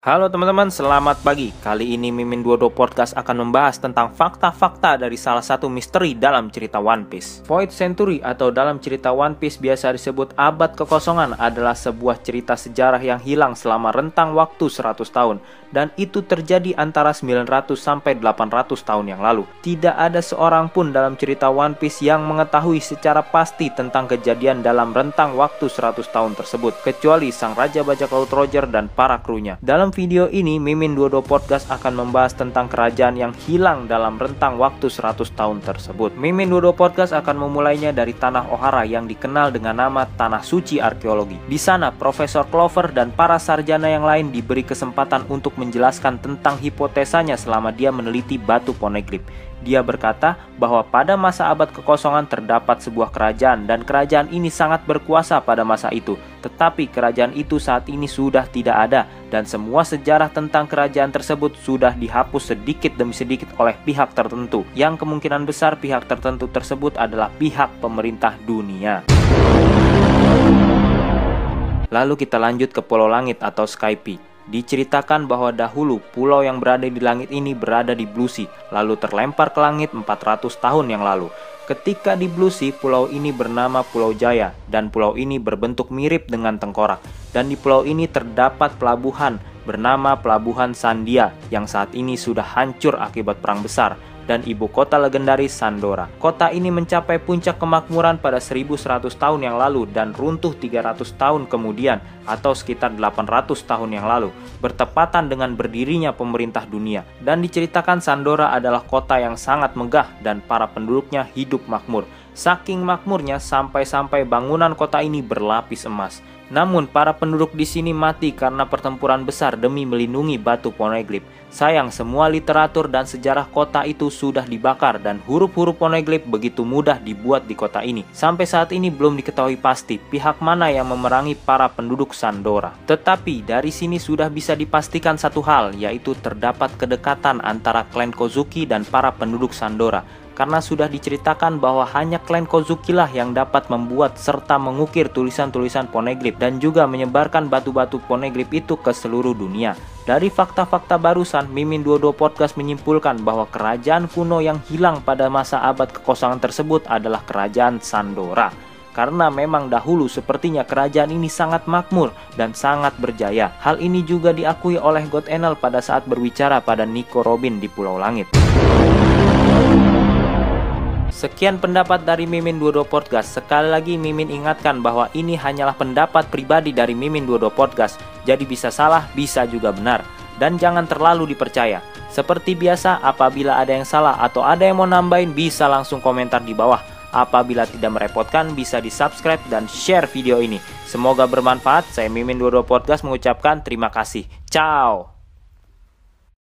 Halo teman-teman, selamat pagi. Kali ini Mimin 22 Podcast akan membahas tentang fakta-fakta dari salah satu misteri dalam cerita One Piece. Void Century atau dalam cerita One Piece biasa disebut Abad Kekosongan adalah sebuah cerita sejarah yang hilang selama rentang waktu 100 tahun, dan itu terjadi antara 900 sampai 800 tahun yang lalu. Tidak ada seorang pun dalam cerita One Piece yang mengetahui secara pasti tentang kejadian dalam rentang waktu 100 tahun tersebut, kecuali sang Raja Bajak Laut Roger dan para krunya. Dalam video ini, Mimin 22 Podcast akan membahas tentang kerajaan yang hilang dalam rentang waktu 100 tahun tersebut. Mimin 22 Podcast akan memulainya dari Tanah Ohara yang dikenal dengan nama Tanah Suci Arkeologi. Di sana, Profesor Clover dan para sarjana yang lain diberi kesempatan untuk menjelaskan tentang hipotesanya selama dia meneliti batu poneglyph. Dia berkata bahwa pada masa abad kekosongan terdapat sebuah kerajaan dan kerajaan ini sangat berkuasa pada masa itu. Tetapi kerajaan itu saat ini sudah tidak ada dan semua sejarah tentang kerajaan tersebut sudah dihapus sedikit demi sedikit oleh pihak tertentu. Yang kemungkinan besar pihak tertentu tersebut adalah pihak pemerintah dunia. Lalu kita lanjut ke Pulau Langit atau Sky Peak. Diceritakan bahwa dahulu pulau yang berada di langit ini berada di Blue Sea, lalu terlempar ke langit 400 tahun yang lalu. Ketika di Blue Sea, pulau ini bernama Pulau Jaya, dan pulau ini berbentuk mirip dengan tengkorak. Dan di pulau ini terdapat pelabuhan bernama Pelabuhan Sandia yang saat ini sudah hancur akibat perang besar, dan ibu kota legendaris Sandora. Kota ini mencapai puncak kemakmuran pada 1100 tahun yang lalu dan runtuh 300 tahun kemudian atau sekitar 800 tahun yang lalu, bertepatan dengan berdirinya pemerintah dunia. Dan diceritakan Sandora adalah kota yang sangat megah dan para penduduknya hidup makmur. Saking makmurnya sampai-sampai bangunan kota ini berlapis emas. Namun para penduduk di sini mati karena pertempuran besar demi melindungi batu poneglyph. Sayang, semua literatur dan sejarah kota itu sudah dibakar dan huruf-huruf poneglyph begitu mudah dibuat di kota ini. Sampai saat ini belum diketahui pasti pihak mana yang memerangi para penduduk Sandora. Tetapi dari sini sudah bisa dipastikan satu hal, yaitu terdapat kedekatan antara klan Kozuki dan para penduduk Sandora. Karena sudah diceritakan bahwa hanya klan Kozuki lah yang dapat membuat serta mengukir tulisan-tulisan poneglyph dan juga menyebarkan batu-batu poneglyph itu ke seluruh dunia. Dari fakta-fakta barusan, Mimin 22 Podcast menyimpulkan bahwa kerajaan kuno yang hilang pada masa abad kekosongan tersebut adalah kerajaan Sandora. Karena memang dahulu sepertinya kerajaan ini sangat makmur dan sangat berjaya. Hal ini juga diakui oleh God Enel pada saat berbicara pada Nico Robin di Pulau Langit. Sekian pendapat dari Mimin 22 Podcast. Sekali lagi Mimin ingatkan bahwa ini hanyalah pendapat pribadi dari Mimin 22 Podcast. Jadi bisa salah, bisa juga benar. Dan jangan terlalu dipercaya. Seperti biasa, apabila ada yang salah atau ada yang mau nambahin, bisa langsung komentar di bawah. Apabila tidak merepotkan, bisa di subscribe dan share video ini. Semoga bermanfaat. Saya Mimin 22 Podcast mengucapkan terima kasih. Ciao.